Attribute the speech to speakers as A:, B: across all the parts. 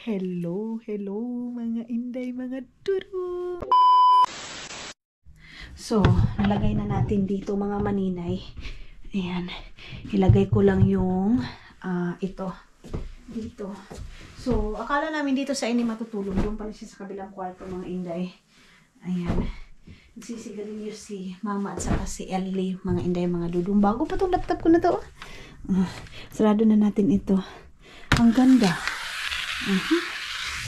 A: Hello, hello mga inday, mga duro. So, nalagay na natin dito mga maninay. Ayan, ilagay ko lang yung ito dito. So, akala namin dito sa ini matutulog. Doon pala siya sa kabilang kwarto mga inday. Ayan. Nagsisigarilyo si mama at saka si Ellie, mga inday, mga dudong. Bago pa tong laptop ko na to. Sarado na natin ito. Ang ganda.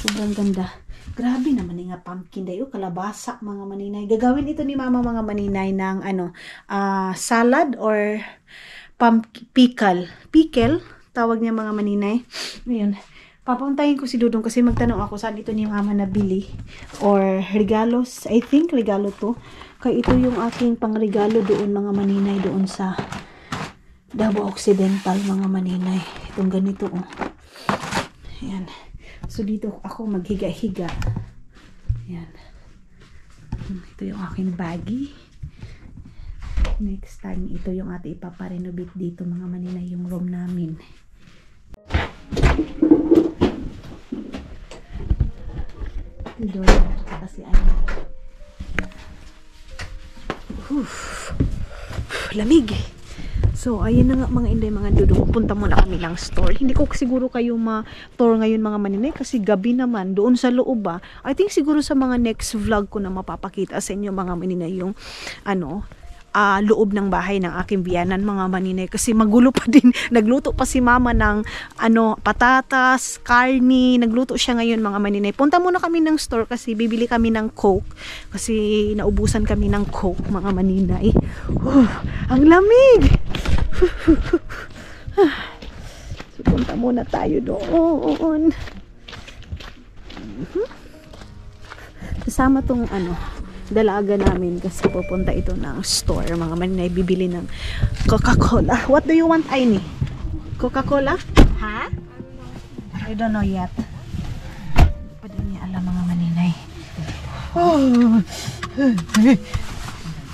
A: Sobrang ganda. Grabe naman nga pumpkin dayo, kalabasa mga maninay. Gagawin ito ni mama mga maninay ng salad or pickle. Pickle, tawag niya mga maninay. Ayun. Papuntahin ko si Dudong kasi magtanong ako saan ito ni mama nabili. Or regalos. I think regalo to. Kaya ito yung aking pangregalo doon mga maninay doon sa Davao Occidental mga maninay. Itong ganito oh. Ayan. So, dito ako maghiga-higa. Ayan. Ito yung aking baggy. Next time, ito yung ating ipaparenovate dito mga maninay, yung room namin. Ito doon. Kasi ano. Lamig. So, ayun na nga mga inday, mga dudong. Punta muna kami ng store. Hindi ko siguro kayo ma-tour ngayon mga maninay kasi gabi naman doon sa loob ba. I think siguro sa mga next vlog ko na mapapakita sa inyo mga maninay yung loob ng bahay ng aking biyanan mga maninay kasi magulo pa din. Nagluto pa si mama ng patatas, karni. Nagluto siya ngayon mga maninay. Punta muna kami ng store kasi bibili kami ng Coke kasi naubusan kami ng Coke mga maninay. Ang lamig! So, punta muna tayo doon. Kasama tong dalaga namin kasi pupunta ito ng store mga maninay, bibili ng Coca-Cola. What do you want, Aini? Coca-Cola? Ha? I don't know yet. Pa din niya alam mga maninay.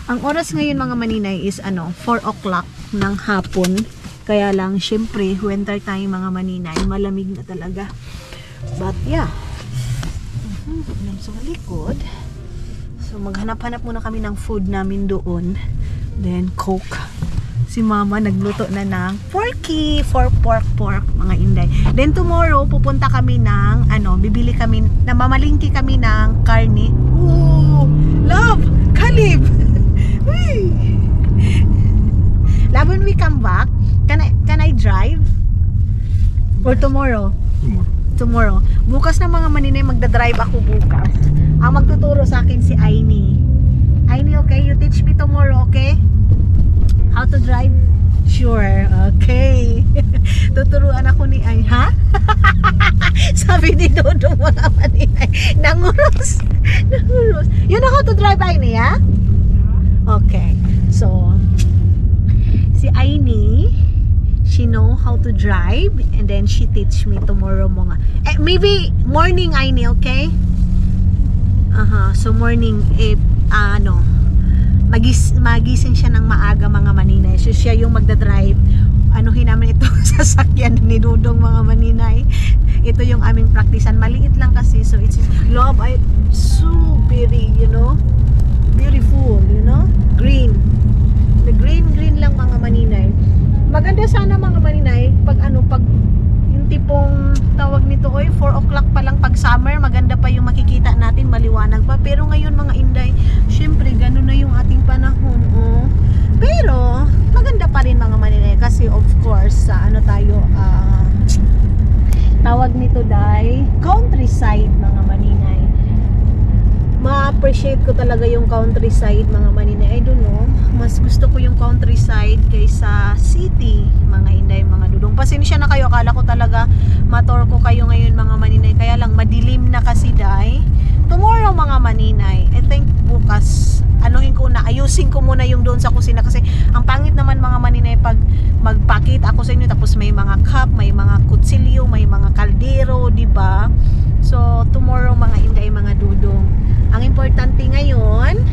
A: Ang oras ngayon mga maninay is 4 o'clock ng hapon. Kaya lang syempre winter time mga maninay, malamig na talaga. But yeah. Sa likod. So, maghanap-hanap muna kami ng food namin doon. Then, Coke. Si mama nagluto na ng porky for pork, mga inday. Then, tomorrow, pupunta kami ng, bibili kami, namamalingki kami ng karne. Ooh! Love! Kalib! Uy! Love, when we come back, can I drive? Or tomorrow? Tomorrow. Bukas na mga maninay, magdadrive ako bukas. Ang magtuturo sa akin si Aini. Aini, okay? You teach me tomorrow, okay? How to drive? Sure. Okay. Tuturuan ako ni Aini. Ha? Sabi ni Dodo mga maninay. Nanguros. Nanguros. You know how to drive, Aini, ha? Okay. So, si Aini, she know how to drive and then she teach me tomorrow mga. Maybe morning, Aini, okay? So morning magising siya ng maaga mga maninay. So siya yung magdadrive. Anuhin namin itong sasakyan ni Dudong mga maninay. Ito yung aming practicean. Maliit lang kasi. So it's love, so very, beautiful, green. The green lang mga maninay. Maganda sana mga maninay pag yung tipong tawag nito 4 o'clock pa lang pag summer, maganda pa yung makikita natin, maliwanag pa. Pero ngayon mga inday, syempre ganun na yung ating panahon. Pero maganda pa rin mga maninay kasi of course sa tawag nito countryside mga maninay. Ma-appreciate ko talaga yung countryside mga maninay. I don't know, mas gusto ko yung countryside kaysa city mga inday, mga dudong. Pasensya na kayo, akala ko talaga mator ko kayo ngayon mga maninay, kaya lang madilim na kasi tomorrow mga maninay, I think bukas ayusin ko muna yung doon sa kusina kasi ang pangit naman mga maninay pag magpakit ako sa inyo tapos may mga cup, may mga kutsilyo, may mga kaldero, diba? So tomorrow mga inday, mga dudong, ang importante ngayon,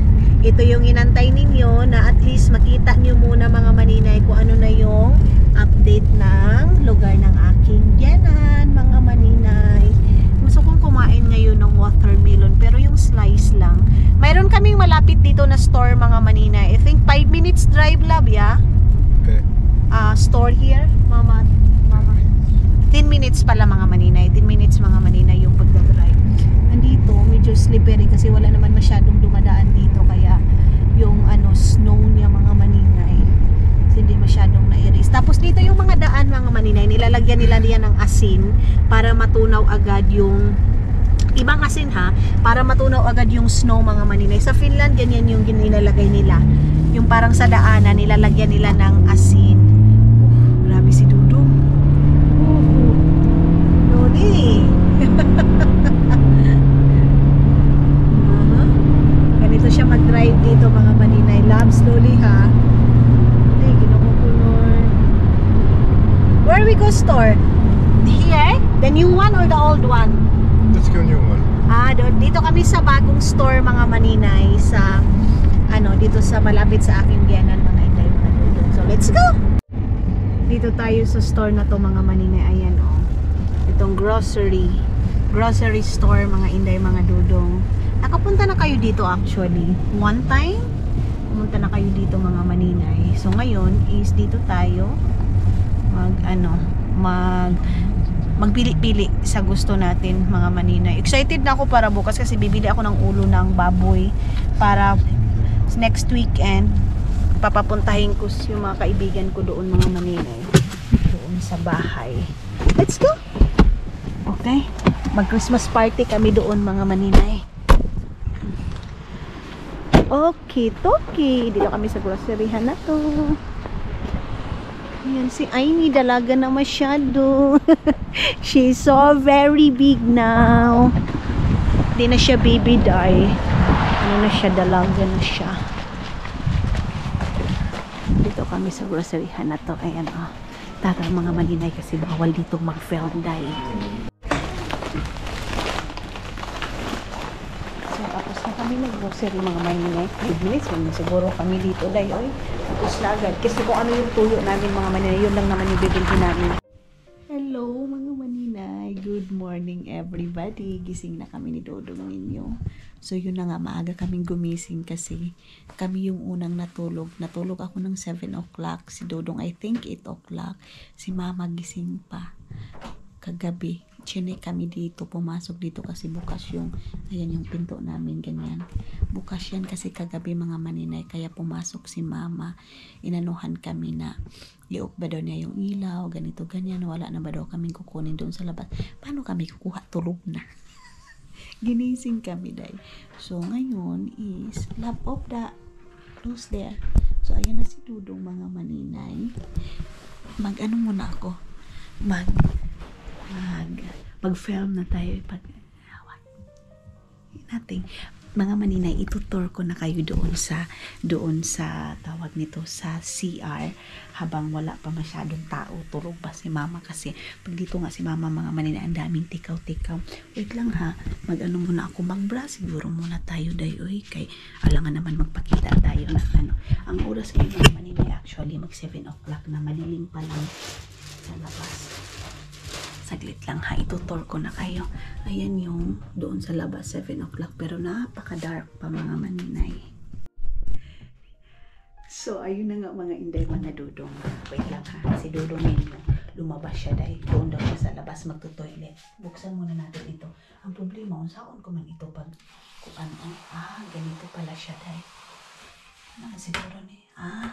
A: ito yung inantay ninyo na at least makita nyo muna mga maninay kung ano na yung update ng lugar ng aking biyanan mga maninay. kaming malapit dito na store mga maninay. I think 5 minutes drive lab, yeah?
B: Okay.
A: Store here, mama. 10 minutes pala mga maninay. 10 minutes mga maninay yung pagdadrive. Andito, medyo slippery kasi wala naman masyadong dumadaan dito. Kaya yung snow niya mga maninay. Kasi hindi masyadong na-erase. Tapos dito yung mga daan mga maninay, nilalagyan nila yan ng asin para matunaw agad yung ibang asin ha, para matunaw agad yung snow mga maninay. Sa Finland, ganyan yung nilalagay nila. Yung parang sa daanan, nilalagyan nila ng asin. Grabe si Dudong. Lodi. Ganito siya mag-drive dito mga maninay. Love slowly ha. Ay, ginukukulor. Where we go store? Here? The new one or the old one?
B: Let's go new one.
A: Dito kami sa bagong store mga maninay sa dito sa malapit sa aking biyanan mga inday mga dudong. So let's go. Dito tayo sa store na to mga maninay. Ayan itong grocery store mga inday mga dudong. Nakapunta na kayo dito actually. One time pumunta na kayo dito mga maninay. So ngayon is dito tayo magpili-pili sa gusto natin mga maninay. Excited na ako para bukas kasi bibili ako ng ulo ng baboy para next weekend papapuntahin ko yung mga kaibigan ko doon mga maninay. Doon sa bahay. Let's go! Okay? Mag-Christmas party kami doon mga maninay. Okay, toki. Dito kami sa groceryhan na to. Ayan, si Aini dalaga na masyado. She's so very big now. Hindi na siya baby die. Ano na siya, dalaga na siya. Dito kami sa groceryhan na to. Ayan Tara mga maninay kasi bawal dito mag-film die. So tapos na kami nag-grocery mga maninay. 5 minutes siguro kami dito dahil tapos na agad. Kasi kung ano yung tuyo namin mga maninay, yun lang naman yung bibilhin namin. Hello mga maninay. Good morning everybody. Gising na kami ni Dodong ninyo. So yun na nga, maaga kaming gumising kasi kami yung unang natulog. Natulog ako ng 7 o'clock. Si Dodong I think 8 o'clock. Si Mama gising pa. Kagabi. Chinay kami dito, pumasok dito kasi bukas yung, ayan yung pinto namin, ganyan. Bukas yan kasi kagabi mga maninay, kaya pumasok si Mama. Inanuhan kami na, liok ba daw niya yung ilaw, ganito, ganyan, wala na ba daw kaming kukunin doon sa labas. Paano kami kukuha? Tulog na. Ginising kami dahil. So, ngayon is, lap of the close there. So, ayan na si Dudong mga maninay. Mag-ano muna ako? Mag-film na tayo natin mga maninay, itutur ko na kayo doon sa tawag nito sa CR habang wala pa masyadong tao, tulog pa si Mama kasi pag dito nga si Mama mga maninay ang daming tikaw-tikaw. Wait lang ha, mag-ano muna ako, mag-bra siguro muna tayo dayoy kay alangan naman magpakita tayo na ang oras ngayon mga maninay actually mag 7 o'clock na, malilim pa lang sa labas. Saglit lang ha, itutur ko na kayo. Ayan yung doon sa labas, 7 o'clock. Pero napaka-dark pa mga maninay. So, ayun na nga mga inday, mga Dudong. Wait lang ha, si Dudong ninyo, lumabas siya dahil doon daw siya sa labas magtutoilet. Buksan muna natin ito. Ang problema, saan ko man ito pag, ganito pala siya dahil. Siguro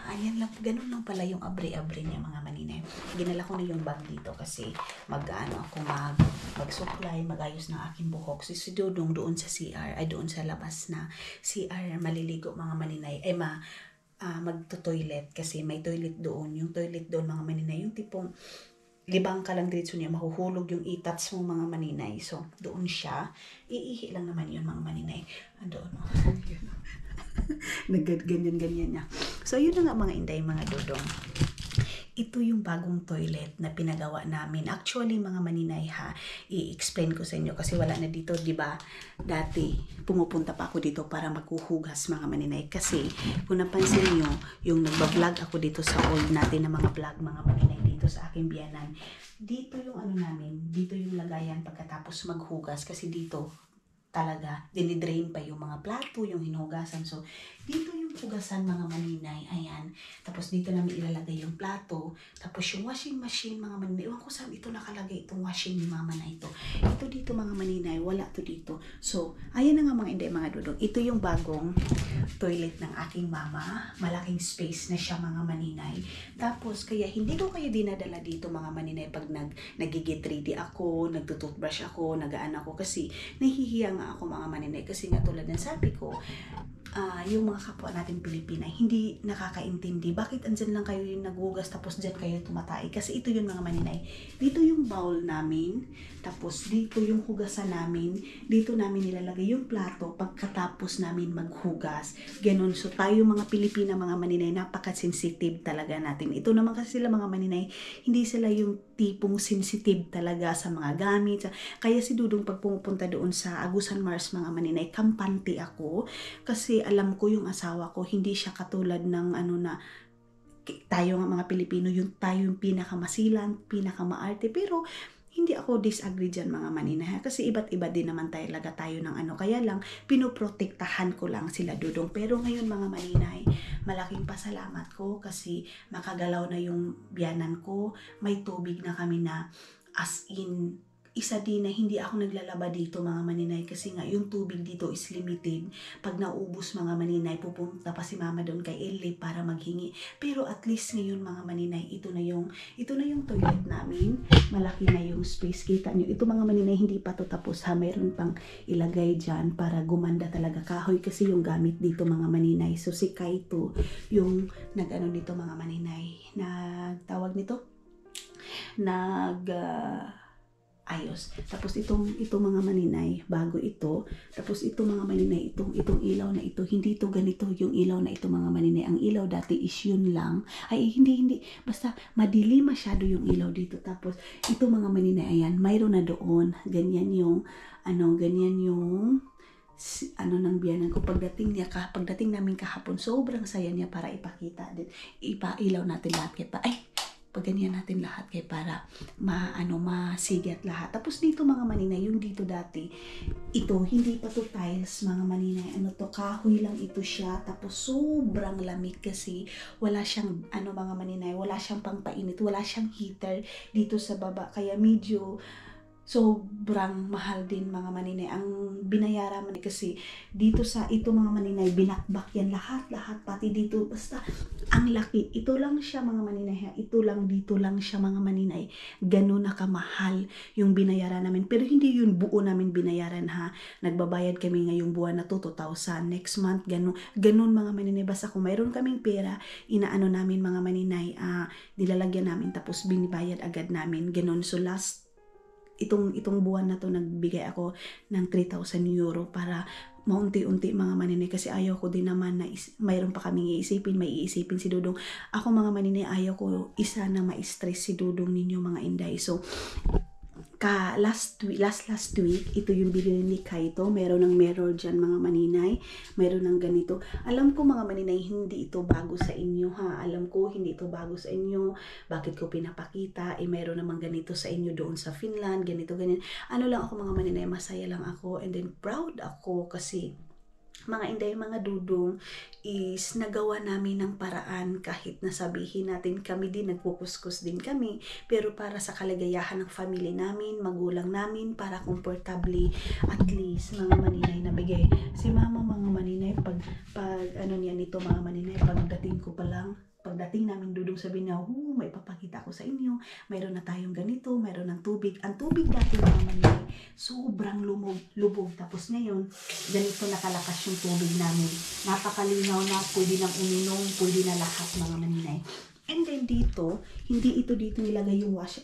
A: ayan lang, ganun lang pala yung abre-abre niya mga maninay. Ginala ko na yung bag dito kasi ako mag-supply, magayos ng aking buhok. Si Dudong doon sa CR, ay doon sa labas na CR, maliligo mga maninay, magto-toilet kasi may toilet doon. Yung toilet doon mga maninay, yung tipong libang ka lang diretso niya, mahuhulog yung itats mo mga maninay. So, doon siya. Iihi lang naman yun mga maninay. Doon. Ganyan-ganyan niya. So, yun na nga mga inday, mga Dudong. Ito yung bagong toilet na pinagawa namin. Actually, mga maninay ha, i-explain ko sa inyo kasi wala na dito, di ba? Dati, pumupunta pa ako dito para maghuhugas mga maninay. Kasi, kung napansin nyo, yung nagbablog ako dito sa old natin na mga vlog, mga maninay dito sa aking biyanan. Dito yung namin, dito yung lagayan pagkatapos maghugas kasi dito,
C: talaga. Dinidrain pa yung mga plato, yung hinugasan. So, dito yung hugasan mga maninay. Ayan. Tapos dito namin ilalagay yung plato. Tapos yung washing machine mga maninay. Ewan ko saan ito nakalagay itong washing ni mama na ito. Ito dito mga maninay. Wala to dito. So, ayan na nga mga inday mga dudong. Ito yung bagong toilet ng aking mama. Malaking space na siya mga maninay. Tapos, kaya hindi ko kayo dinadala dito mga maninay pag nagigit 3D ako, nagtututbrush ako, nagaan ako. Kasi, nahihiya nga ako mga maninay. Kasi nga tulad ng sabi ko, yung mga kapwa natin Pilipina hindi nakakaintindi. Bakit andyan lang kayo yung naghugas tapos dyan kayo tumatay? Kasi ito yun mga maninay. Dito yung bowl namin, tapos dito yung hugasan namin, dito namin nilalagay yung plato pagkatapos namin maghugas. Ganon. So tayo mga Pilipina mga maninay, napaka-sensitive talaga natin. Ito naman kasi sila mga maninay, hindi sila yung tipong sensitive talaga sa mga gamit. Kaya si Dudong pag pumupunta doon sa Agusan Mars mga maninay, kampante ako. Kasi alam ko yung asawa ko, hindi siya katulad ng tayo nga mga Pilipino, tayo yung pinakamasilan, pinakamaarte. Pero hindi ako disagree dyan mga maninay. Kasi iba't iba din naman talaga tayo ng Kaya lang, pinoprotektahan ko lang sila Dudong. Pero ngayon mga maninay, malaking pasalamat ko kasi makagalaw na yung biyanan ko. May tubig na kami na as in, isa din na hindi ako naglalaba dito mga maninay kasi nga yung tubig dito is limited. Pag naubos mga maninay, pupunta pa si mama doon kay Ellie para maghingi. Pero at least ngayon mga maninay, ito na yung toilet namin. Malaki na yung space. Kita nyo, ito mga maninay, hindi pa to tapos ha. Mayroon pang ilagay dyan para gumanda talaga. Kahoy kasi yung gamit dito mga maninay. So si Kaito, yung nag-ano dito mga maninay, nagtawag nito? Ayos. Tapos itong mga maninay, bago ito. Tapos itong mga maninay, itong ilaw na ito, hindi ito ganito yung ilaw na ito mga maninay. Ang ilaw dati is yun lang. Ay, hindi. Basta madilim masyado yung ilaw dito. Tapos ito mga maninay, ayan, mayroon na doon. Ganyan yung ng biyanan ko pagdating namin kahapon, sobrang saya niya para ipakita din. Ipailaw natin lahat pagganyan natin lahat para masigat lahat. Tapos dito mga maninay, yung dito dati, ito, hindi pa to tiles mga maninay. Kahoy lang ito siya. Tapos sobrang lamig kasi wala siyang, mga maninay, wala siyang pangpainit, wala siyang heater dito sa baba. Kaya medyo sobrang mahal din mga maninay. Ang binayaran man kasi dito sa ito mga maninay, binakbak yan lahat pati dito, basta ang laki. Ito lang siya mga maninay ha. Dito lang siya mga maninay. Ganun na kamahal yung binayaran namin. Pero hindi yun buo namin binayaran ha. Nagbabayad kami ngayong buwan na to, 2,000. Next month, ganun mga maninay. Basta kung mayroon kaming pera, inaano namin mga maninay, nilalagyan namin tapos binibayad agad namin. Ganun. So itong buwan na to nagbigay ako ng 3,000 euro para maunti-unti mga maninay kasi ayaw ko din naman na mayroon pa kaming may iisipin si Dudong. Ako mga maninay, ayaw ko isa na ma-stress si Dudong ninyo mga inday. So last week, ito yung binili ni Kaito. Meron ng mirror dyan mga maninay. Meron ng ganito. Alam ko mga maninay, hindi ito bago sa inyo ha. Alam ko hindi ito bago sa inyo. Bakit ko pinapakita? Meron namang ganito sa inyo doon sa Finland. Ganito, ganyan. Lang ako mga maninay, masaya lang ako. And then proud ako kasi mga inday, mga dudong is nagawa namin ng paraan kahit nasabihin natin kami din, nagpukuskus din kami, pero para sa kalagayahan ng family namin, magulang namin, para komportable at least mga maninay nabigay. Si mama mga maninay, pag niya nito mga maninay, pagdating namin Dudong sabi niya, may papakita ko sa inyo, mayroon na tayong ganito, mayroon ng tubig. Ang tubig dati mga maninay, sobrang lubog. Tapos ngayon, ganito nakalakas yung tubig namin. Napakalinaw na, pwede nang uminom, pwede na lahat mga maninay. And then dito, hindi ito dito nilagay yung wash.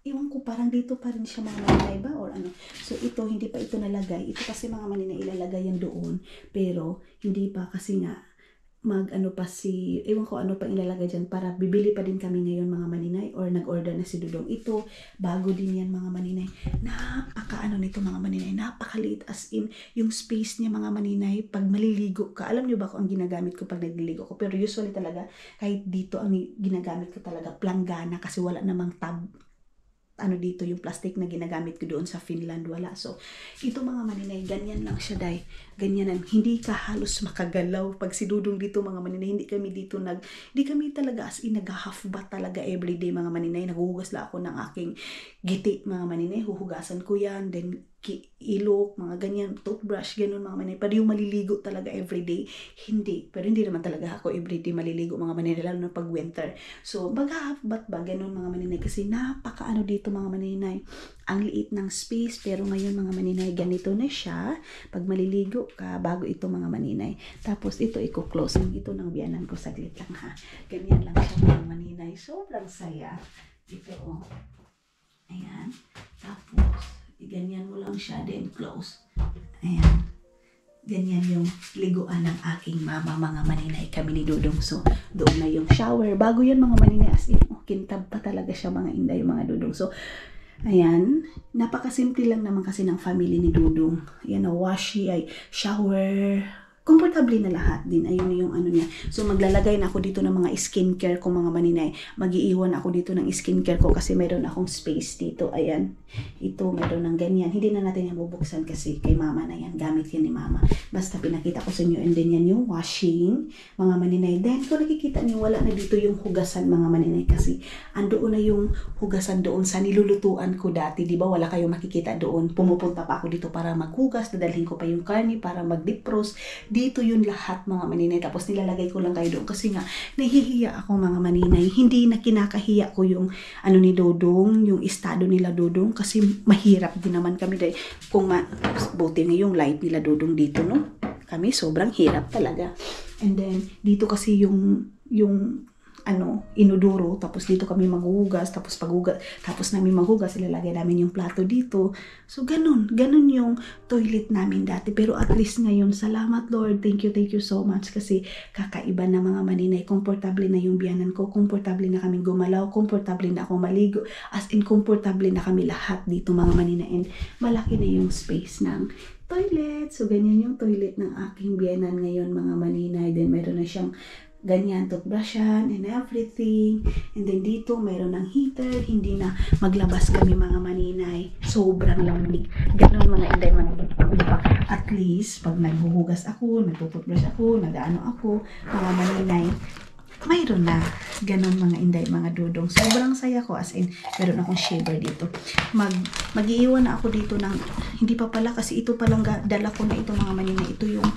C: Iwan ko, parang dito pa rin siya mga maninay ba? Or ano. So ito, hindi pa ito nalagay. Ito kasi mga maninay, ilalagay yan doon. Pero, hindi pa kasi nga, ewan ko ano pa ilalagay dyan para bibili pa din kami ngayon mga maninay or nag-order na si Dudong. Ito, bago din yan mga maninay. Nito mga maninay, napakaliit as in yung space niya mga maninay pag maliligo ka. Alam niyo ba kung ang ginagamit ko pag nagliligo ko? Pero usually talaga, kahit dito ang ginagamit ko talaga, planggana kasi wala namang tub. ano dito, yung plastic na ginagamit ko doon sa Finland, wala. So, ito mga maninay, ganyan lang siya, day. Ganyan, hindi ka halos makagalaw. Pag si Dudong dito, mga maninay, hindi kami talaga as in nag-half bath talaga everyday, mga maninay. Naghuhugas lang ako ng aking giti, mga maninay. Huhugasan ko yan, then ilok, mga ganyan, toothbrush, ganun mga maninay. Pero yung maliligo talaga everyday, hindi. Pero hindi naman talaga ako everyday maliligo, mga maninay, lalo na pag winter. So, mag-half bath ba, ganun mga maninay. Kasi napakaano dito, mga maninay. Ang liit ng space, pero ngayon mga maninay, ganito na siya. Pag maliligo ka, bago ito mga maninay. Tapos ito, i-close ito ng biyanan ko, saglit lang ha. Ganyan lang siya mga maninay. Sobrang saya. Ito oh. Ayan. Tapos, ganyan mo lang siya, then close. Ayan. Ganyan yung liguan ng aking mama, mga maninay, kami ni Dudong. So, doon na yung shower. Bago yan mga maninay, as in, kintab pa talaga siya mga inday, mga Dudong. So, ayan, napakasimple lang naman kasi ng family ni Dudong. Ayan, washi, ay shower, komportable na lahat din. Ayun yung ano niya. So, maglalagay na ako dito ng mga skincare ko, mga maninay. Mag-iiwan ako dito ng skincare ko kasi mayroon akong space dito. Ayan. Ito, mayroon ng ganyan. Hindi na natin yan bubuksan kasi kay mama na yan. Gamit yan ni mama. Basta pinakita ko sa inyo. And then yan yung washing, mga maninay. Then, kung nakikita niyo, wala na dito yung hugasan, mga maninay. Kasi, andoon na yung hugasan doon sa nilulutuan ko dati. Diba? Wala kayong makikita doon. Pumupunta pa ako dito para maghugas. Dadalhin ko pa yung karne para mag-defrost. Dito yun lahat, mga maninay. Tapos nilalagay ko lang kayo doon kasi nga nahihiya ako, mga maninay. Hindi na kinakahiya ko yung ano ni Dodong, yung estado nila Dodong kasi mahirap din naman kami dahil kung buti nga yung light nila Dodong dito, no? Kami sobrang hirap talaga. And then dito kasi yung inuduro, tapos dito kami maghuhugas, tapos tapos namin maghugas, ilalagay namin yung plato dito. So, ganun yung toilet namin dati. Pero at least ngayon, salamat Lord, thank you so much kasi kakaiba na, mga maninay. Komportable na yung biyanan ko, komportable na kami gumalaw, komportable na ako maligo, as in komportable na kami lahat dito, mga maninay. And malaki na yung space ng toilet. So, ganyan yung toilet ng aking biyanan ngayon, mga maninay. Then, meron na siyang ganyan, toothbrushan and everything. And then dito, mayroon ng heater. Hindi na maglabas kami, mga maninay. Sobrang lamig. Ganon mga inday, mga diba? At least, pag naghuhugas ako, nagtutoothbrush ako, nag-ano ako, mga maninay, mayroon na. Ganon mga inday, mga Dudong. Sobrang saya ko, as in, meron akong shaver dito. Mag-iiwan na ako dito ng, hindi pa pala, kasi ito palang dala ko na ito, mga maninay. Ito yung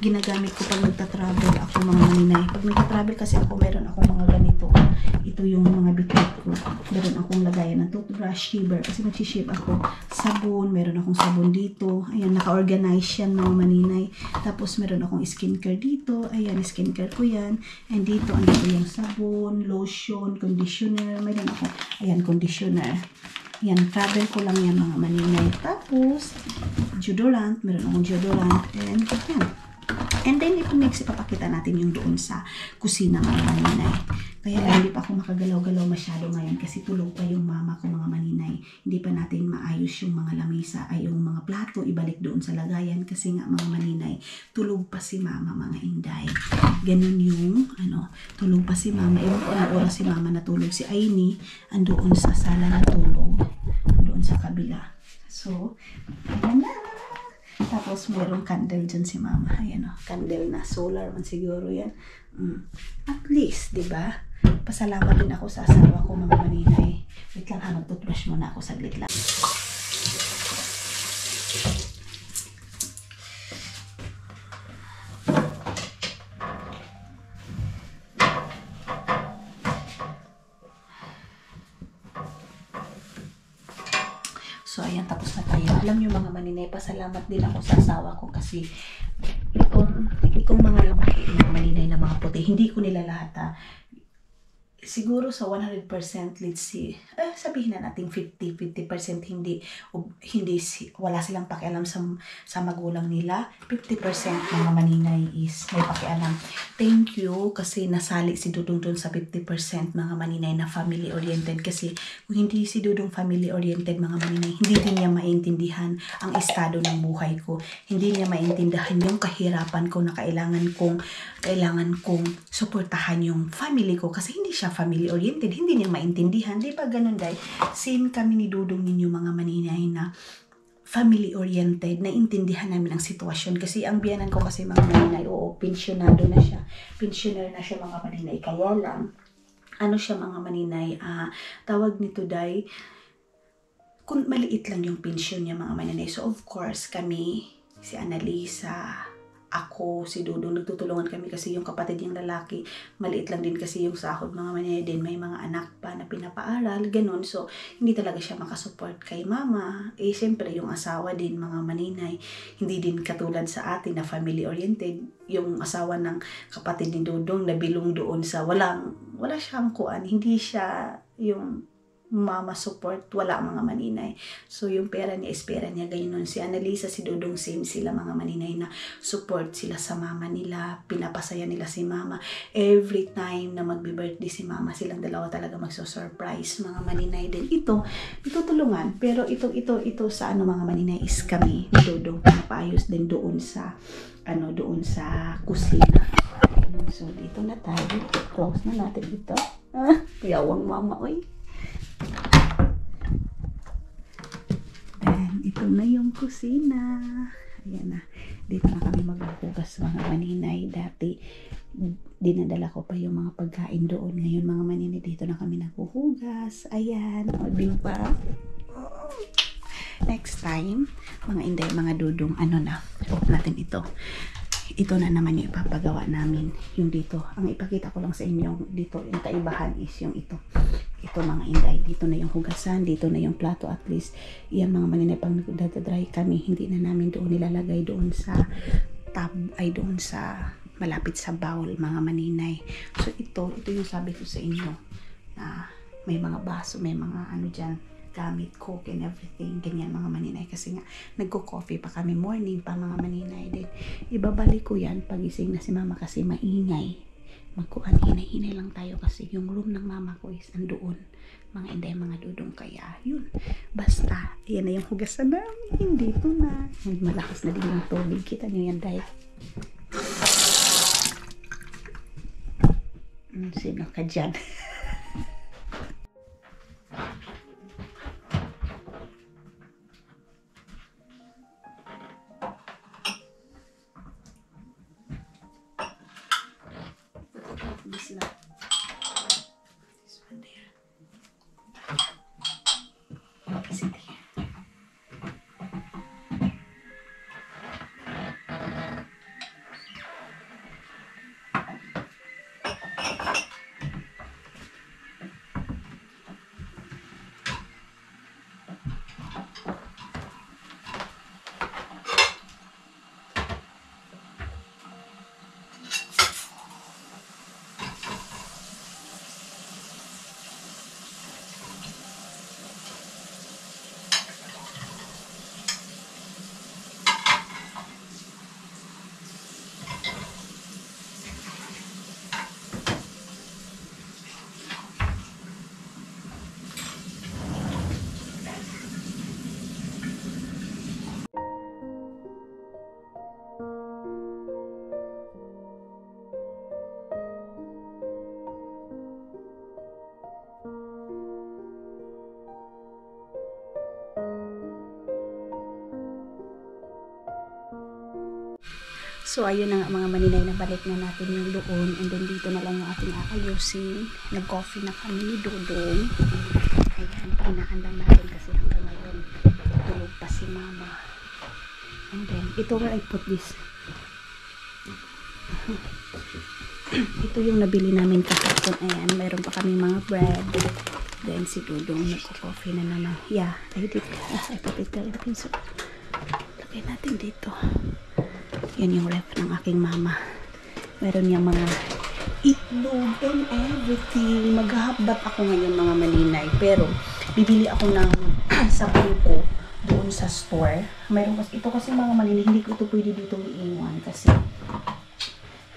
C: ginagamit ko pag magta-travel ako, mga maninay. Pag nagta-travel kasi ako, meron akong mga ganito. Ito yung mga bitbit ko. Meron akong lagayan ng toothbrush, shaver, kasi mag-shave ako. Sabon, meron akong sabon dito. Ayan, naka-organize yan, mga maninay. Tapos, meron akong skincare dito. Ayan, skincare ko yan. And dito, ito yung sabon, lotion, conditioner. Mayroon ako, ayan, conditioner. Yan, travel ko lang yan, mga maninay. Tapos, deodorant. Meron akong deodorant. And, yan. And then, ito next, ipapakita natin yung doon sa kusina, mga maninay. Kaya hindi pa ako makagalaw-galaw masyado ngayon kasi tulog pa yung mama ko, mga maninay. Hindi pa natin maayos yung mga lamesa ay yung mga plato, ibalik doon sa lagayan kasi nga, mga maninay, tulog pa si mama, mga inday. Ganun yung, tulog pa si mama. Ewan ko na oras si mama natulog. Si Aini, andoon sa sala natulog. Doon sa kabila. So, ayan na. Tapos, mayroong candle dyan si mama. Ayan o, candle na. Solar man siguro yan. At least, diba? Pasalamat din ako sa asawa ko, mga maninay. Wait lang, mag-toothbrush muna ako, saglit lang. So, ayan, tapos na tayo. Alam nyo, mga maninay, pasalamat din ako sa asawa ko kasi itong mga lalaki, mga maninay na mga puti, hindi ko nila lahat, siguro sa 100%, let's see, sabihin na natin 50% hindi, wala silang pakialam sa magulang nila. 50% mga maninay is may pakialam. Thank you kasi nasali si Dudong doon sa 50% mga maninay na family-oriented. Kasi kung hindi si Dudong family-oriented, mga maninay, hindi din niya maintindihan ang estado ng buhay ko. Hindi niya maintindihan yung kahirapan ko na kailangan kong suportahan yung family ko kasi hindi siya family-oriented, hindi niya maintindihan. Di ba ganun, day? Same kami ni Dudong ninyo mga maninay na family-oriented, naintindihan namin ang sitwasyon. Kasi ang biyanan ko kasi mga maninay, oo, pensyonado na siya. Pensioner na siya mga maninay. Kaya lang, ano siya mga maninay, tawag nito day, kung maliit lang yung pensyon niya mga maninay. So of course, kami, si Annalisa, ako, si Dudong, nagtutulungan kami kasi yung kapatid niyang lalaki, maliit lang din kasi yung sahod mga maninay din, may mga anak pa na pinapaaral, ganun. So, hindi talaga siya makasupport kay mama. Siyempre, yung asawa din, mga maninay, hindi din katulad sa atin na family-oriented. Yung asawa ng kapatid ni Dudong na bilong doon sa wala siyang kuan, hindi siya yung mama support, wala mga maninay. So, yung pera niya, espera niya, ganyan nun. Si Annalisa, si Dudong, same sila mga maninay na support sila sa mama nila, pinapasaya nila si mama. Every time na magbe-birthday si mama, silang dalawa talaga magso-surprise mga maninay din. Ito tulungan, pero ito sa mga maninay is kami, ni Dudong, pinapaayos din doon sa kusina. So, dito na tayo. Close na natin ito. Yawang mama, oy. Then, ito na yung kusina. Ayan na. Dito na kami maghuhugas mga maninay. Dati, dinadala ko pa yung mga pagkain doon. Ngayon mga maninay, dito na kami naghuhugas. Ayan. O, diba? Next time, mga Inday, mga Dudong, off natin ito. Ito na naman yung ipapagawa namin. Yung dito. Ang ipakita ko lang sa inyo dito, yung kaibahan is yung ito. Ito mga Inday. Dito na yung hugasan. Dito na yung plato. At least, yan mga maninay, pang nagdadry kami, hindi na namin doon nilalagay doon sa doon sa malapit sa bowl mga maninay. So, ito yung sabi ko sa inyo na may mga baso, may mga dyan, gamit, coke and everything, ganyan mga maninay. Kasi nga, nagko-coffee pa kami morning pa mga maninay din. Ibabalik ko yan pagising na si mama kasi maingay. Magkuhan, hinay-hinay lang tayo kasi yung room ng mama ko is andoon. Mga Inday, mga Dudong, kaya yun. Basta, yan na yung hugasan namin. Dito na. Malakas na din yung tubig. Kita nyo yan, Day. Sino ka dyan? This one there. Sit here. So, ayun na nga mga maninay, nabalik na natin yung doon. And then, dito na lang yung ating aayusin. Nag-coffee na kami ni Dudong. Ayan, pinaan lang natin kasi hanggang ngayon tulog pa si mama. And then, ito where I put this. Ito yung nabili namin kahapon. Ayan, mayroon pa kami mga bread. Then, si Dudong nagko-coffee na naman. Yeah, I put it there. So, lagay natin dito. Yan yung ref ng aking mama. Meron niyang mga itlog and everything. Maghahabbat ako ngayon mga maninay. Pero, bibili ako ng sabon ko doon sa store. Meron kasi, ito kasi mga maninay, hindi ko ito pwede dito iiwan. Kasi,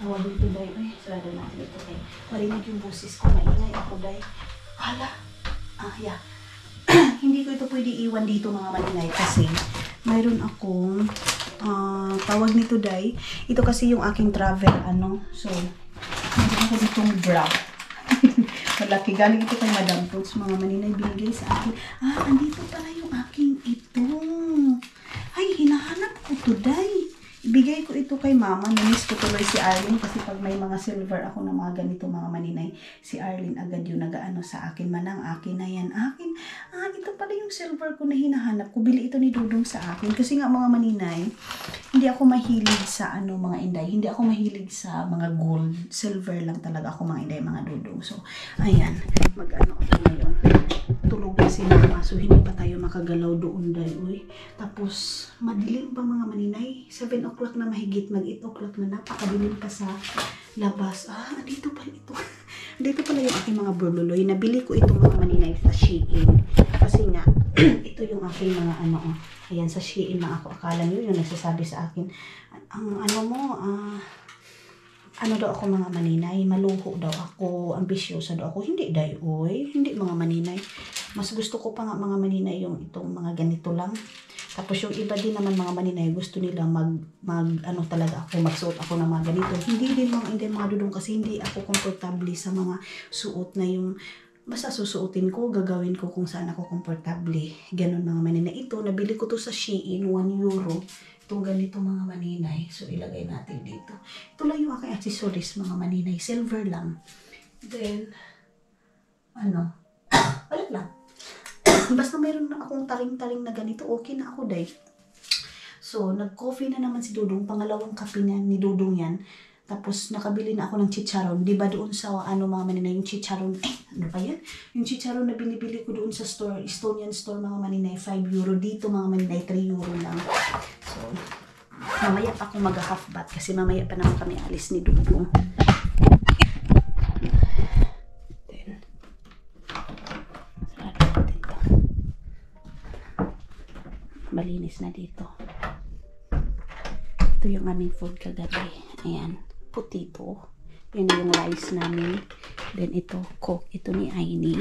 C: tawag dito dahi. Ay, sarado natin ito dahi. Marinig yung busis ko. Maingay ako dahi. Hala. Yeah. Hindi ko ito pwede iwan dito mga maninay. Kasi, mayroon akong tawag nito day. Ito kasi yung aking travel so meron ako ditong bra. malaki. Galing ito kay Madam Fruits, mga maninay, binigay sa akin. Andito pala yung aking ito. Ay, hinahanap ko today. Ibigay ko ito kay Mama. Namiss ko tuloy si Arlene kasi pag may mga silver ako na mga ganito, mga maninay, si Arlene agad yung nagaano sa akin. Manang, akin na yan. Akin. Ito pala yung silver ko na hinahanap ko. Bili ito ni Dudong sa akin. Kasi nga mga maninay, hindi ako mahilig sa mga inday. Hindi ako mahilig sa mga gold. Silver lang talaga ako mga inday, mga Dudong. So, ayan. Mag-ano ako ngayon. Tulog na si Mama. So, hindi pa tayo makagalaw doon dahil. Tapos, madilim pa mga maninay. 7 o'clock na mahigit. Mag 8 o'clock na. Napakadilim pa sa labas. Andito pala ito. Andito pala yung aking mga burluloy. Nabili ko itong mga maninay sa Shein. Kasi nga, ito yung aking mga ayan, sa Shein na ako. Akala nyo yung nagsasabi sa akin. Ano daw ako mga maninay, maluho daw ako, ambisyosa daw ako. Hindi daw, hindi mga maninay. Mas gusto ko pa nga mga maninay yung itong mga ganito lang. Tapos yung iba din naman mga maninay, gusto nila talaga ako, magsuot ako ng mga ganito. Hindi din mga Dudong kasi hindi ako komportable sa mga suot na yung basta susuotin ko, gagawin ko kung saan ako komportable. Ganon mga maninay. Ito, nabili ko to sa Shein, 1 euro. Itong ganito mga maninay. So, ilagay natin dito. Ito lang yung aking accessories mga maninay. Silver lang. Then, wala lang. Basta mayroon na akong taring-taring na ganito, okay na ako, day. So, nag-coffee na naman si Dudong. Pangalawang kape na ni Dudong yan. Tapos, nakabili na ako ng chicharon. Diba doon sa, mga maninay, yung chicharon, ano ba yan? Yung chicharon na binibili ko doon sa store, Estonian store, mga maninay, 5 euro. Dito, mga maninay, 3 euro lang. So, mamaya pa ako mag-half bath kasi mamaya pa naman kami alis ni Dudong. Then, sarado natin ito. Malinis na dito. Ito yung aming food kagabi. Ayan. Potato. Yan yung rice namin. Then ito, coke. Ito ni Aini.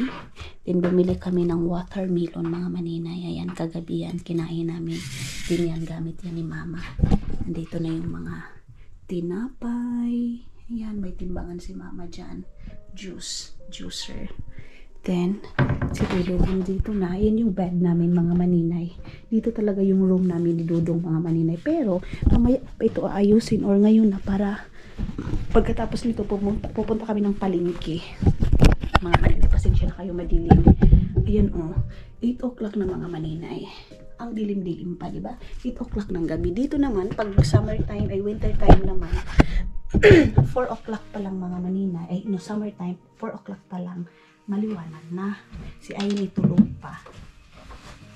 C: Then bumili kami ng watermelon mga maninay. Ayan, kagabi yan. Kinain namin. Din yan, gamit yan ni Mama. Nandito na yung mga tinapay. Ayan, may timbangan si Mama dyan. Juicer. Then, si Dudong dito na. Yan yung bed namin mga maninay. Dito talaga yung room namin ni Dudong mga maninay. Pero, mamaya ito aayusin or ngayon na para pagkatapos nito pupunta kami ng palengke. Mga maninay, pasensya na kayo madilim. Ayan 8 o'clock na mga maninay. Ang dilim-dilim pa, diba? 8 o'clock ng gabi. Dito naman, pag summertime ay winter time naman, 4 o'clock pa lang mga maninay. Summertime, 4 o'clock pa lang. Maliwanag na. Si Aini tulog pa.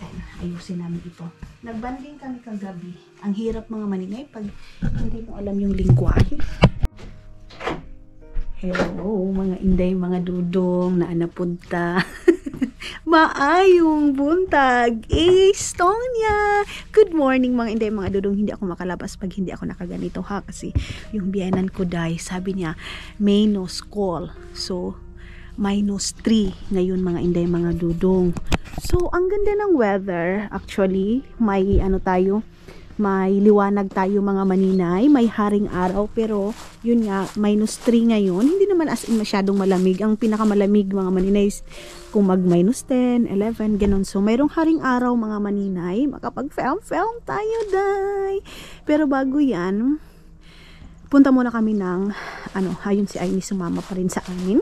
C: Then, ayusin namin ito. Nagbanding kami kagabi. Ang hirap mga maninay pag hindi mo alam yung lingwahe. Hello, mga inday, mga Dudong na napunta. Maayong buntag, Estonia! Good morning mga inday, mga Dudong. Hindi ako makalabas pag hindi ako nakaganito ha. Kasi yung biyanan ko sabi niya, may no school. So, -3 ngayon mga inday, mga Dudong. So, ang ganda ng weather. Actually, may may liwanag tayo mga maninay, may haring araw, pero yun nga, -3 ngayon. Hindi naman as in masyadong malamig. Ang pinakamalamig mga maninay kung mag -10, 11, ganun. So, mayroong haring araw mga maninay. Makapag-film tayo, day. Pero bago yan, punta muna kami ng, ayun si Aini sumama pa rin sa amin.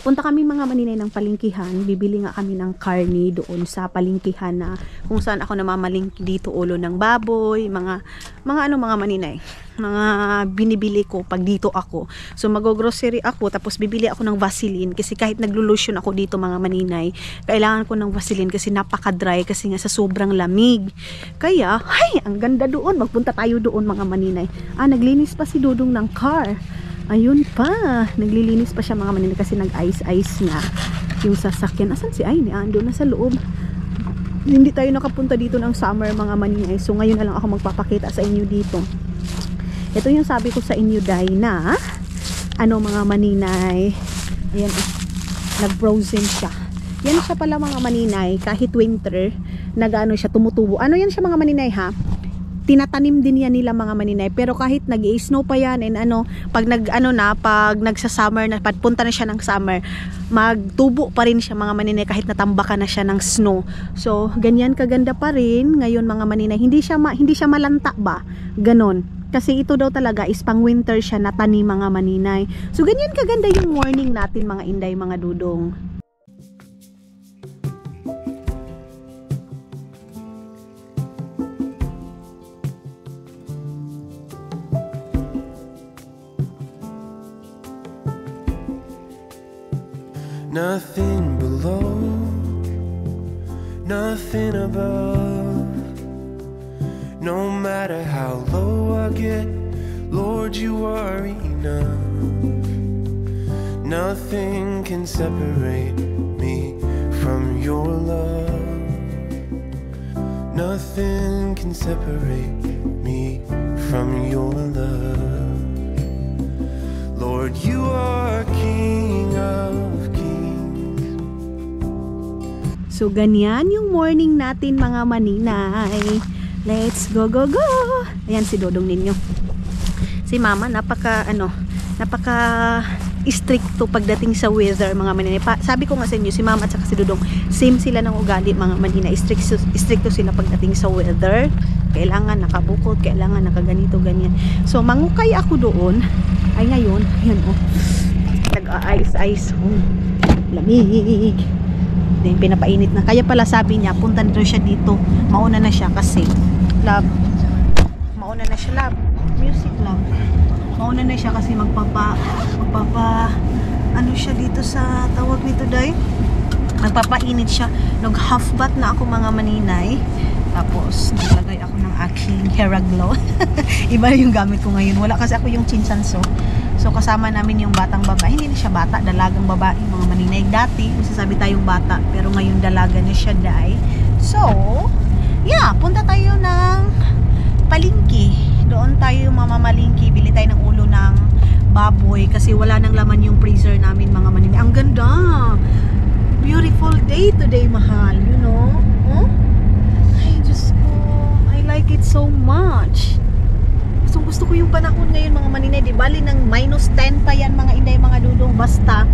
C: Punta kami mga maninay ng palengkihan. Bibili nga kami ng karni doon sa palengkihan na kung saan ako namamalingki dito, ulo ng baboy, mga maninay. Mga binibili ko pag dito ako. So mag-grocery ako, tapos bibili ako ng Vaseline kasi kahit naglo-lotion ako dito mga maninay, kailangan ko ng Vaseline kasi napaka-dry kasi nga sa sobrang lamig. Kaya, ang ganda doon. Magpunta tayo doon mga maninay. Naglinis pa si Dudong ng car. Ayun pa, naglilinis pa siya mga maninay kasi nag-ice nga yung sasakyan. Asan si Aini? Doon na sa loob. Hindi tayo nakapunta dito ng summer mga maninay. So ngayon na lang ako magpapakita sa inyo dito. Ito yung sabi ko sa inyo na mga maninay. Ayan, nag-frozen siya. Yan siya pala mga maninay, kahit winter, siya tumutubo. Ano yan siya mga maninay ha?
A: tinatanim din yan nila mga maninay. Pero kahit nag-i-snow pa yan and pag pag nagsa-summer na, punta na siya ng summer, magtubo pa rin siya mga maninay kahit natambakan na siya ng snow. So ganyan kaganda pa rin ngayon mga maninay. Hindi siya malanta ba? Ganon. Kasi ito daw talaga is pang winter siya na tanim mga maninay. So ganyan kaganda yung morning natin mga inday, mga dudong.
D: Nothing below, nothing above. No matter how low I get, Lord, you are enough. Nothing can separate me from your love. Nothing can separate me from your love. Lord, you are King of Kings.
A: So ganyan yung morning natin mga maninay. Let's go, go, go! Ayan si Dodong ninyo. Si Mama, napaka stricto pagdating sa weather mga maninay. Sabi ko nga sa inyo, si Mama at saka si Dodong, same sila ng ugali mga maninay. Stricto sila pagdating sa weather. Kailangan nakabukod, kailangan nakaganito, ganyan. So, mangukay ako doon. Ay ngayon, ayan nag-ice-ice. Lamig. Then pinapainit na. Kaya pala sabi niya, punta na siya dito. Mauna na siya kasi love. Mauna na siya, love. Music, love. Mauna na siya kasi ano siya dito sa tawag nito, day. Magpapainit siya. Nag-half bath na ako mga maninay. Tapos naglagay ako ng aking hair glow. Iba yung gamit ko ngayon. Wala kasi ako yung chinsanso. So kasama namin yung batang babae. Hindi na siya bata, dalagang babae mga maninay. Dati, masasabi tayong bata, pero ngayon dalaga na siya, day. So, yeah, punta tayo ng palengke. Doon tayo mamamalingki, bili tayo ng ulo ng baboy kasi wala nang laman yung freezer namin mga maninay. Ang ganda! Beautiful day today, mahal. You know? Huh? Ay, Diyos ko. I like it so much. Gusto ko yung panahon ngayon mga maninay, di bali ng -10 pa yan mga inday mga dudong, basta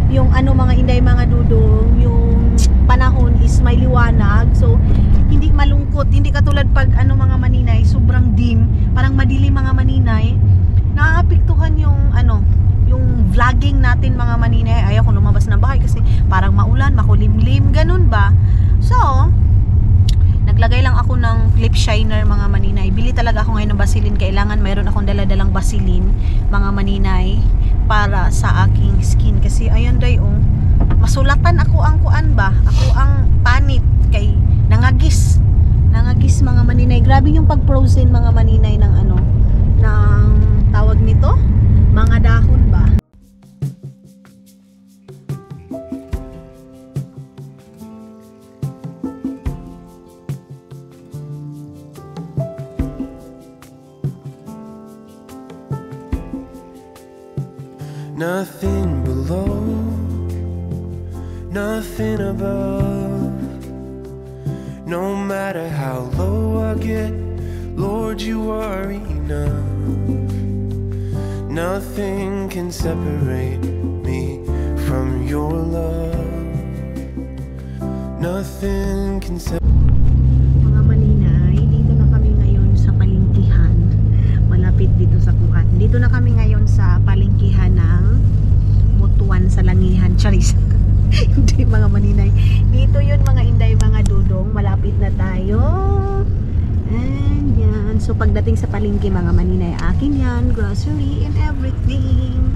A: yung mga inday mga dudong, yung panahon is may liwanag, so hindi malungkot, hindi katulad pag mga maninay sobrang dim, parang madilim mga maninay, naaapektuhan yung yung vlogging natin mga maninay. Ayaw ko lumabas ng bahay kasi parang maulan, makulimlim, ganun ba. So naglagay lang ako ng lip shiner mga maninay. Bili talaga ako ngayon ng Vaseline. Kailangan mayroon akong daladalang Vaseline mga maninay para sa aking skin. Kasi ayan day masulatan ako ang kuan ba? Ako ang panit kay nangagis. Nangagis mga maninay. Grabe yung pag-frozen mga maninay ng ng tawag nito? Mga dahon ba?
D: Nothing below, nothing above. No matter how low I get, Lord, you are enough. Nothing can separate me from your love. Nothing can separate.
A: Mga maninay, dito na kami ngayon sa palengkihan. Malapit dito sa kuhat. Dito na kami ngayon sa palengkihan ng Mutuan sa Langihan. Charis. Hindi mga maninay. Dito yun mga inday, mga dudong. Malapit na tayo. And yan. So pagdating sa palengke mga maninay, akin yan. Grocery and everything.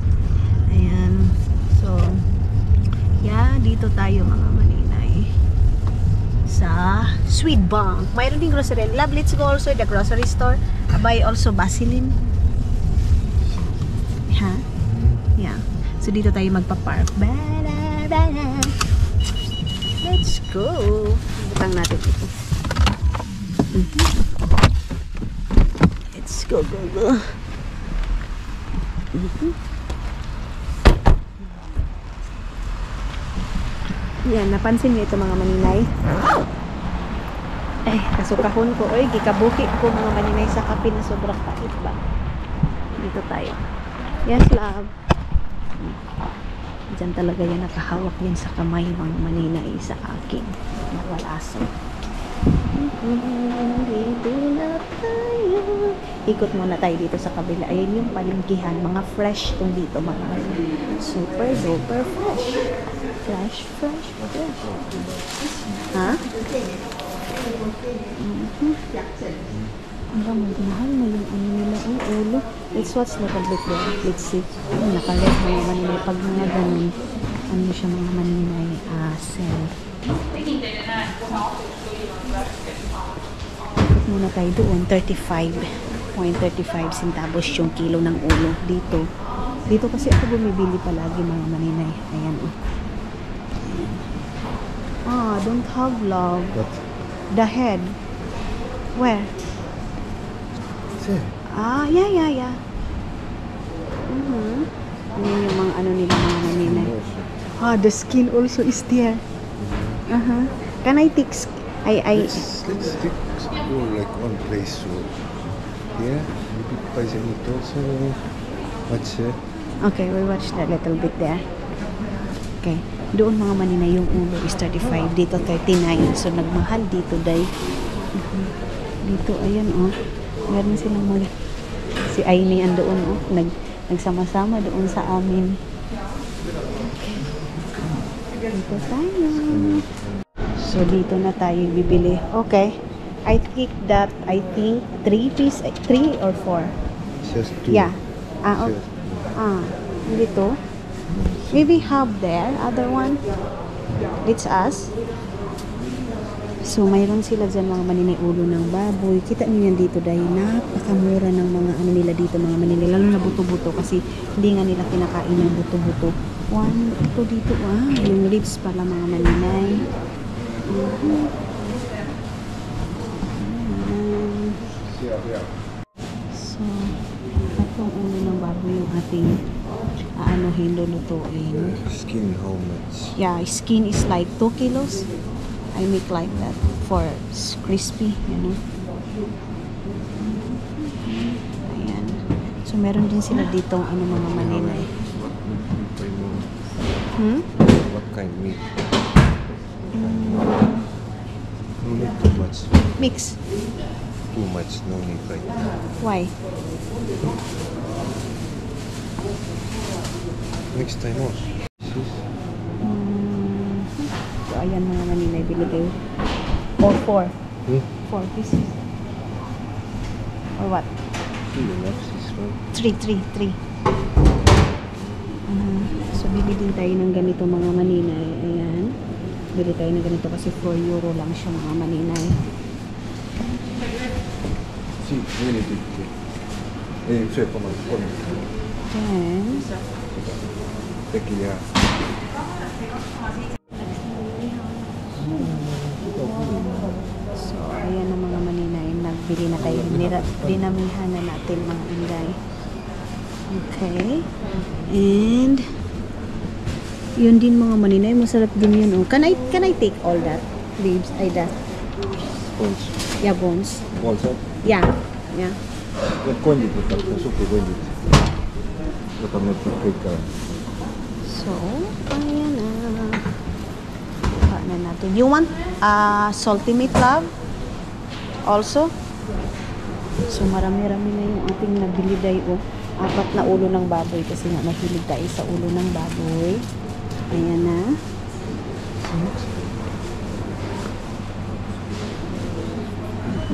A: Ayan. So, yeah. Dito tayo mga maninay. Sa Sweet Bank. Mayroon din grocery. Love, let's go also the grocery store. Buy also Vaseline. Ha? Yeah. So dito tayo magpa-park. Let's go. Butang natin ito. Let's go, go, go. Yan, napansin niyo ito mga maninay. Ay, kasukahon ko. Oy, gikabuki ko mga maninay sa kape na sobrang pait ba. Dito tayo. Yes, love. Diyan talaga yan nakahawak yan sa kamay mga maninay sa akin. Nawalaso. Dito na tayo. Ikot muna tayo dito sa kabila. Ayan yung palingkihan. Mga fresh tong dito mga maninay. Super duper fresh. Fresh, fresh, fresh. Ha? Hanggang magmahal mo yung ano nila ang ulo. Let's watch little bit there. Let's see. Nakalit mga maninay. Pag mga ganun, ano siya mga maninay, sell. Ikot muna tayo doon. 35.35 centavos yung kilo ng ulo dito. Dito kasi ako bumibili palagi mga maninay. Ayan o. Don't have love.
B: What?
A: The head. Where?
B: See?
A: Yeah. Yan yung mga ano nila mga maninay. The skin also is there. Can I take
B: Let's stick go like one place. So, yeah, maybe Paisanito also. What's it?
A: Okay, we watch that little bit there. Okay. Doon mga maninay yung ulo is 35. Dito 39. So nagmahal dito day. Dito ayan meron silang mga si Aini andoon nagsama-sama doon sa amin. Dito tayo. So dito na tayo bibili. Okay. I think 3 or 4.
B: Just two.
A: Yeah. Dito. Maybe have there, other one. It's us. So, mayroon sila dyan mga maninay ulo ng baboy. Kita niyo yan dito dahil napakamura ng mga ano nila dito, mga maninay. Lalo na buto-buto kasi hindi nga nila kinakain ng buto-buto. Ito dito, yung ribs pala mga maninay. So, itong ulo ng baboy yung ating lulutuin.
B: Skin, how much?
A: Yeah, skin is like 2 kilos. I make like that for crispy, Ayan. So, meron din sila dito mga maninay.
B: What kind of meat? No need too much.
A: Mix.
B: Too much, no need like that.
A: Why?
B: Next time on.
A: So, ayan mga maninay, bili kayo. Or 4. 4 pieces. Or what? 3. So, bili din tayo ng ganito mga maninay. Ayan. Bili tayo ng ganito kasi 4 euro lang siya mga maninay.
B: Sì, vieni tutti. Cioè, come
A: Then,
B: tequila.
A: so, ayan ang mga maninay. Nagbili na tayo. Dinamihan na natin mga inday. Okay. And, yun din mga maninay. Masarap din yun. Can I take all that? Leaves? That.
B: Bones.
A: Yeah, bones.
B: Bones, huh?
A: Yeah.
B: Condito, sopra condito. Dopo metto il
A: So, ayan na. Kuha na natin. You want salty meat, love? Also? So, marami-rami na yung ating nabili dayo. 4 na ulo ng baboy kasi nga mahilig tayo sa ulo ng baboy. Ayan na.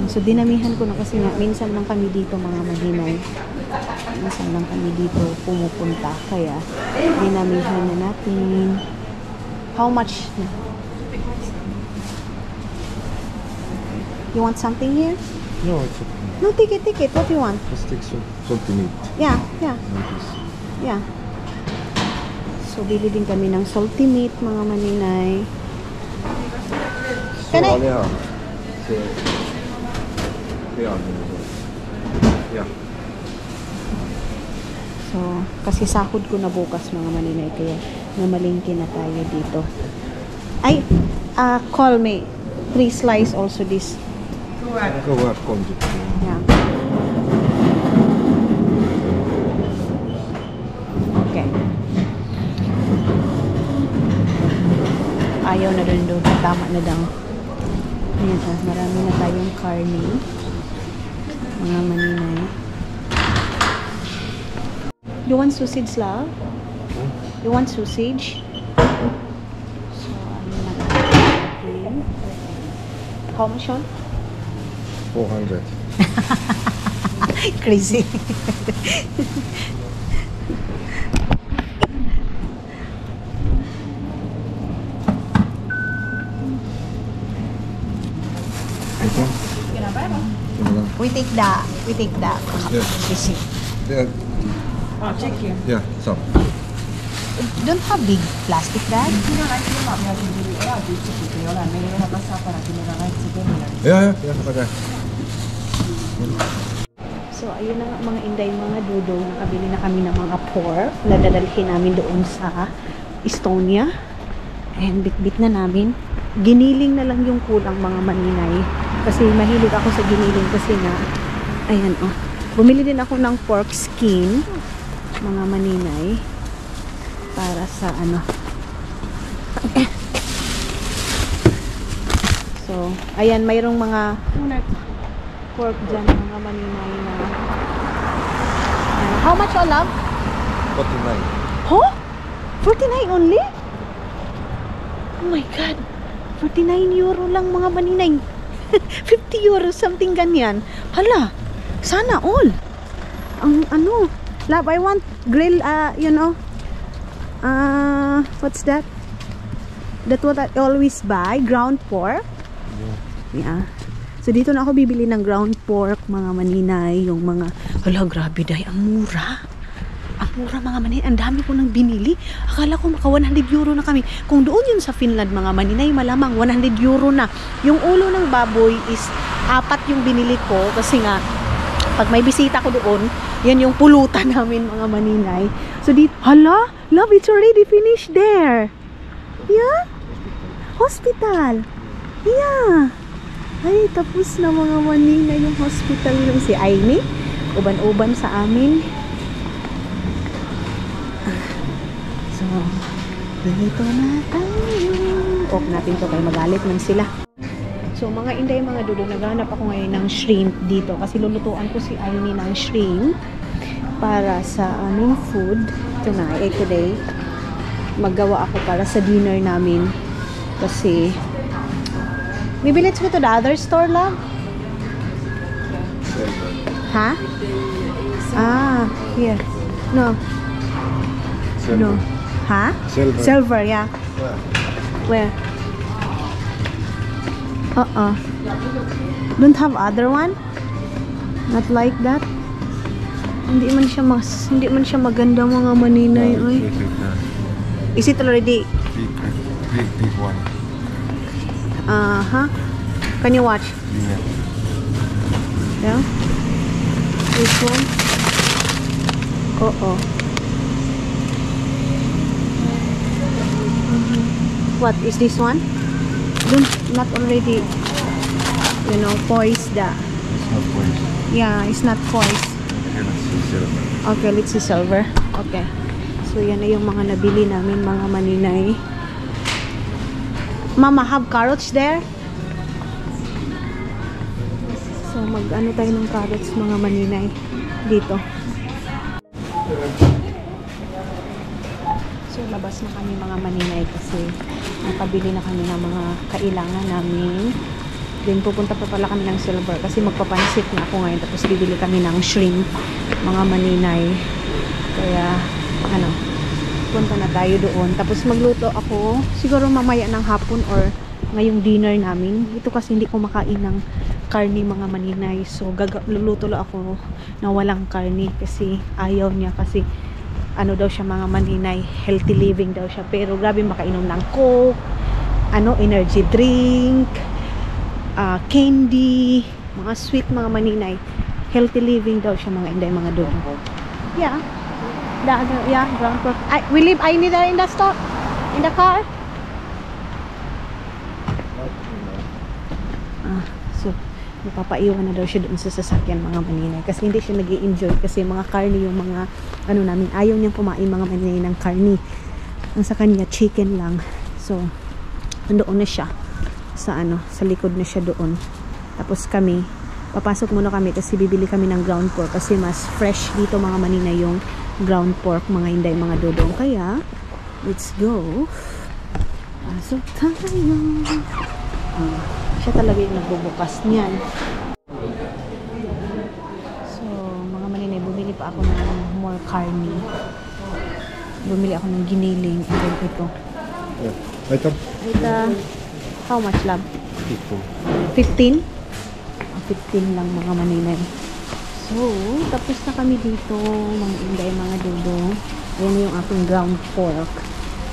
A: So, dinamihan ko na kasi nga minsan lang kami dito mga maninay. Minsan lang kami dito pumupunta. Kaya, dinamihan na natin. How much na? You want something here?
B: No, it's okay.
A: No, take it. What do you want?
B: Just take salty meat.
A: Yeah.
B: No, please.
A: Yeah. So, bili din kami ng salty meat, mga maninay. Can I-
B: Yeah.
A: So, kasi sahod ko na bukas, mga maninay. Kaya, namalingki na tayo dito. Ay, call me. 3 slice also this.
B: Kuat konjut.
A: Yeah. Okay. Ayaw na rin doon. Tama na daw. Ayan, marami na tayong karne. Mga maninay. You want sausage, love? You want sausage? So, ano na natin? How much on?
B: 400.
A: Crazy. We take that.
B: Yes.
A: Crazy.
B: Yeah.
E: Oh, check here.
B: Yeah. Some.
A: Don't have big plastic bag.
B: Yeah. Okay.
A: So, ayun na nga mga inday, mga dudong. Nakabili na kami ng mga pork na dadalhin namin doon sa Estonia. And bit-bit na namin. Giniling na lang yung kulang mga maninay. Kasi mahilig ako sa giniling kasi nga, ayan oh. Bumili din ako ng pork skin, mga maninay. Para sa ano. So, ayan, mayroong mga pork dyan, mga maninay na. How much all love?
B: 49.
A: Huh? 49 only? Oh my God. 49 euro lang mga maninay. 50 euro, something ganyan. Hala, sana all. Ang ano, love, I want grill, you know, what's that? That's what I always buy, ground pork. Yeah. So, dito na ako bibili ng ground pork, mga maninay, yung mga, hala, grabe dahi, ang mura. Ang mura, mga maninay. Ang dami ko nang binili. Akala ko maka 100 euro na kami. Kung doon yun sa Finland, mga maninay, malamang 100 euro na. Yung ulo ng baboy is 4 yung binili ko kasi nga, pag may bisita ko doon, yan yung pulutan namin, mga maninay. So, dito, hala, love, it's already finished there. Yeah? Hospital. Yeah. Ay, tapos na mga maninay yung hospital yung si Aimee. Uban-uban sa amin. So, dito na tayo. Off natin to kaya magalit man sila. So, mga inday, mga dudo, naghanap ako ngayon ng shrimp dito. Kasi lulutuan ko si Aimee ng shrimp para sa aming food tonight, today. Maggawa ako para sa dinner namin. Kasi, maybe let's go to the other store, love. Ha? Ah, here. No. No. Ha?
B: Silver.
A: Silver, yeah. Where? Don't have other one? Not like that? Hindi man siya maganda, mga maninay. Oy. Is it already?
B: Big one.
A: Huh? Can you watch?
B: Yeah.
A: Yeah? This one? What is this one? Not already, you know, poised.
B: It's not poised.
A: Yeah, it's not poised.
B: Okay, let's see silver.
A: Okay, let's see silver. Okay. So, yan na yung mga nabili namin, mga maninay. Mama, have carrots there? So, mag-ano tayo ng carrots, mga maninay. Dito. So, labas na kami, mga maninay, kasi nakabili na kami ng mga kailangan namin. Then, pupunta pa pala kami ng silver kasi magpapansit na ako ngayon. Tapos, bibili kami ng shrimp, mga maninay. Kaya, ano, punta na tayo doon. Tapos, magluto ako, siguro mamaya ng hapon or ngayong dinner namin. Ito kasi hindi ko makain ng karni, mga maninay. So, luluto lang ako na walang karni kasi ayaw niya kasi ano daw siya, mga maninay, healthy living daw siya. Pero grabe makainom ng Coke, energy drink, candy, mga sweet, mga maninay. Healthy living daw siya, mga inday, mga doon. Yeah. Yeah, ground pork. We leave Aimee there in the store? In the car? So, Mapapaiwan na daw siya doon sa sasakyan mga maninay. Kasi hindi siya nag-i-enjoy kasi mga karni yung mga ano namin. Ayaw niyang kumain mga maninay ng karni. Ang sa kanya chicken lang. So, doon na siya sa ano, sa likod na siya doon. Tapos kami, papasok muna kami kasi bibili kami ng ground pork kasi mas fresh dito mga maninay yung ground pork, mga inday, mga dodong. Kaya, let's go. Pasok tayo. Siya talaga yung nagbubukas niyan. So, mga maninay, bumili pa ako ng more carne. Bumili ako ng giniling. And then ito.
B: Yeah. Ito?
A: Ito, how much love? 15? 15 lang mga maninay. So, tapos na kami dito, mga inday, mga dudong. Ayan yung aking ground pork.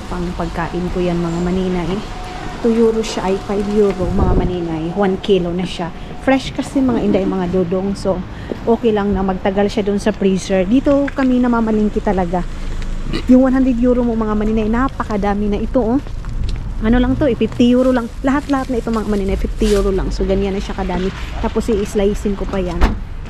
A: Pang pagkain ko yan mga maninay. 2 euro siya ay 5 euro mga maninay. 1 kilo na siya. Fresh kasi mga inday, mga dudong. So, okay lang na magtagal siya dun sa freezer. Dito kami namamalingki talaga. Yung 100 euro mo mga maninay, napakadami na ito oh. Ano lang to, 50 euro lang. Lahat-lahat na ito mga maninay, 50 euro lang. So, ganyan na siya kadami. Tapos, i-slicein ko pa yan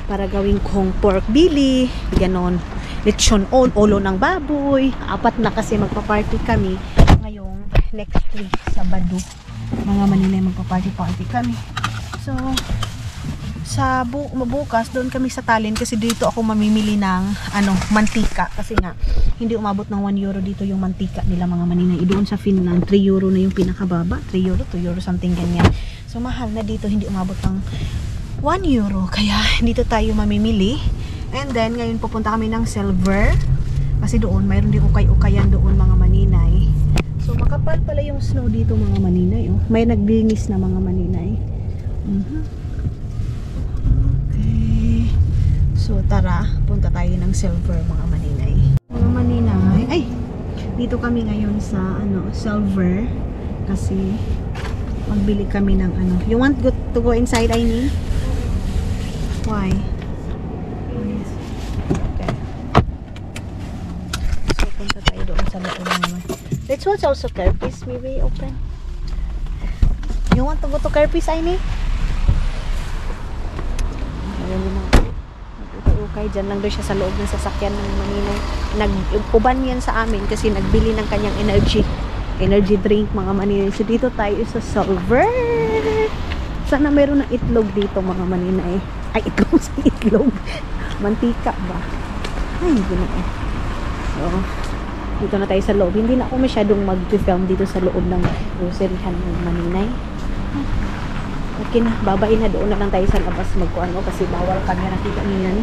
A: para gawing kong pork belly. Ganon. Lechon olo ng baboy. 4 na kasi magpa-party kami. Ngayong next week, Sabado. Mga maninay, magpa-party kami. So, sa bukas, doon kami sa Tallinn kasi dito ako mamimili ng mantika. Kasi nga, hindi umabot ng 1 euro dito yung mantika nila mga maninay. Doon sa Finland, 3 euro na yung pinakababa. 3 euro, 2 euro, something ganyan. So, mahal na dito, hindi umabot ng 1 euro. Kaya, dito tayo mamimili. And then, ngayon pupunta kami ng Silver. Kasi doon, mayroon din ukay-ukayan doon mga maninay. So, makapal pala yung snow dito mga maninay. Oh. May naglinis na mga maninay. Okay. So, tara. Punta tayo ng Silver mga maninay. Mga maninay. Ay! Dito kami ngayon sa Silver. Kasi, magbili kami ng You want to go inside, Aini? Why? Okay. So, punta tayo doon sa loob naman. Let's watch also Kerpis. Maybe open. You want to go to Kerpis, Aini? Ayun din ako. Okay, dyan lang doon siya sa loob ng sasakyan ng Maninay. Nag-uban yan sa amin kasi nagbili ng kanyang energy drink mga Maninay. So, dito tayo sa Silver. Sana meron ng itlog dito mga Maninay. Ay, itlog sa itlog. Mantika ba? Ay, ganoon. So, dito na tayo sa loob. Hindi na ako masyadong mag-film dito sa loob ng groceryhan ng Maninay. Okay na, babain na doon na lang tayo sa labas magkuano kasi bawal camera kita niyan.